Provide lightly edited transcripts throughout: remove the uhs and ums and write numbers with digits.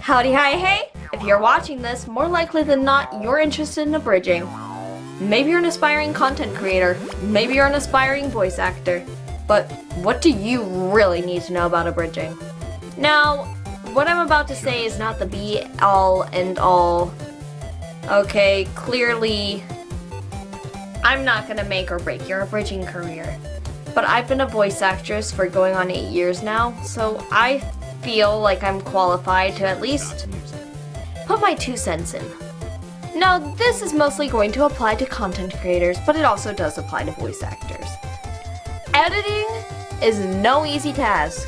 Howdy, hi, hey! If you're watching this, more likely than not, you're interested in abridging. Maybe you're an aspiring content creator, maybe you're an aspiring voice actor, but what do you really need to know about abridging? Now, what I'm about to say is not the be-all and all. Okay, clearly, I'm not gonna make or break your abridging career, but I've been a voice actress for going on 8 years now, so I feel like I'm qualified to at least put my 2 cents in. Now, this is mostly going to apply to content creators, but it also does apply to voice actors. Editing is no easy task.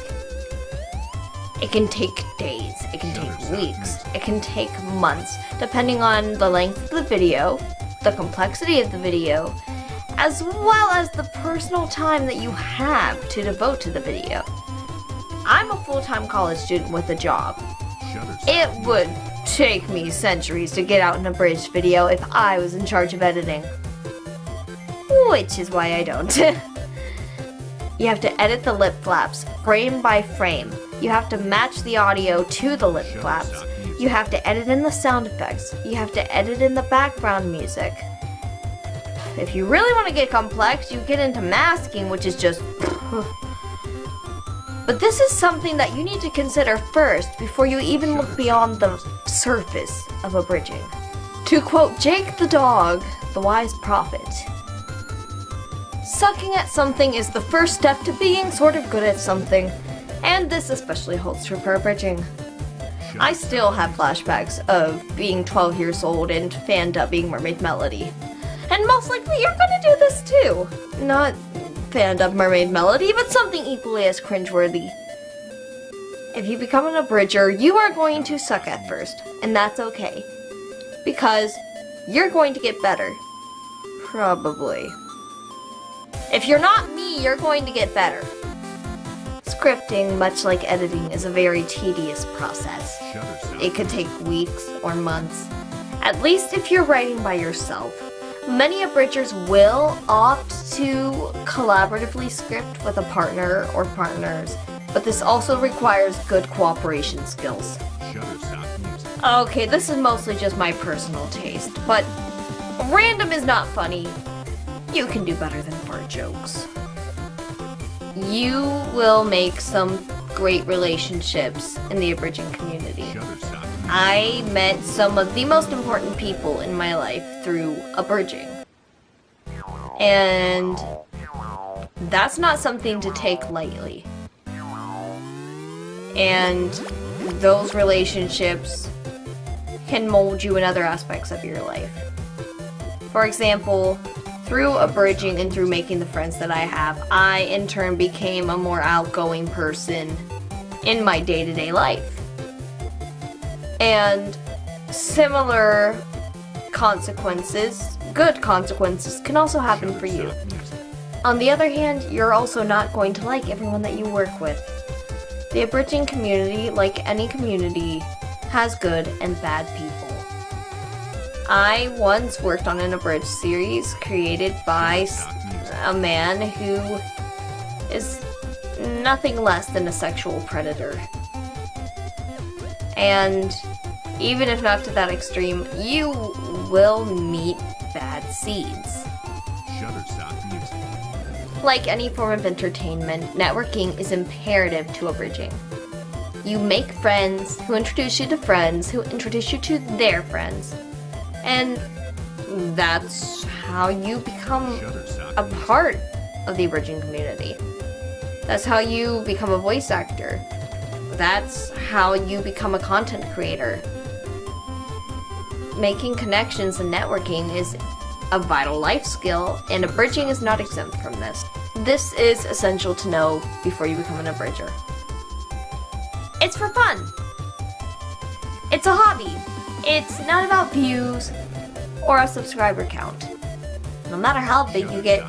It can take days, it can take weeks, it can take months, depending on the length of the video, the complexity of the video, as well as the personal time that you have to devote to the video. I'm a full-time college student with a job. It would take me centuries to get out an abridged video if I was in charge of editing. Which is why I don't. You have to edit the lip flaps, frame by frame. You have to match the audio to the lip flaps. You have to edit in the sound effects. You have to edit in the background music. If you really want to get complex, you get into masking, which is just... But this is something that you need to consider first before you even look beyond the surface of abridging. To quote Jake the dog, the wise prophet, sucking at something is the first step to being sort of good at something, and this especially holds true for abridging. I still have flashbacks of being 12 years old and fan dubbing Mermaid Melody. And most likely you're gonna do this too. Not fan dub Mermaid Melody, but something equally as cringeworthy. If you become an abridger, you are going to suck at first, and that's okay. Because you're going to get better. Probably. If you're not me, you're going to get better. Scripting, much like editing, is a very tedious process. It could take weeks or months, at least if you're writing by yourself. Many abridgers will opt to collaboratively script with a partner or partners, but this also requires good cooperation skills. Okay, this is mostly just my personal taste, but random is not funny. You can do better than fart jokes. You will make some great relationships in the abridging community. I met some of the most important people in my life through abridging. And that's not something to take lightly. And those relationships can mold you in other aspects of your life. For example, through abridging and through making the friends that I have, I in turn became a more outgoing person in my day-to-day life. And similar consequences, good consequences, can also happen for you. On the other hand, you're also not going to like everyone that you work with. The abridging community, like any community, has good and bad people. I once worked on an abridged series created by a man who is nothing less than a sexual predator. And even if not to that extreme, you will meet bad seeds. Like any form of entertainment, networking is imperative to abridging. You make friends who introduce you to friends who introduce you to their friends. And that's how you become a part of the abridging community. That's how you become a voice actor. That's how you become a content creator. Making connections and networking is a vital life skill, and abridging is not exempt from this. This is essential to know before you become an abridger. It's for fun. It's a hobby. It's not about views or a subscriber count. No matter how big you get,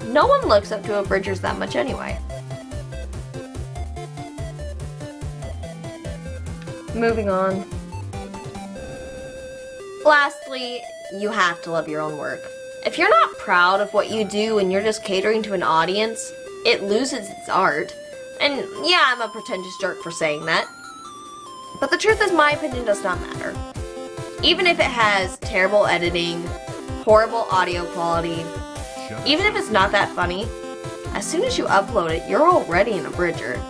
no one looks up to abridgers that much anyway. Moving on. Lastly, you have to love your own work. If you're not proud of what you do and you're just catering to an audience, it loses its art. And yeah, I'm a pretentious jerk for saying that. But the truth is, my opinion does not matter. Even if it has terrible editing, horrible audio quality, even if it's not that funny, as soon as you upload it, you're already an Abridger.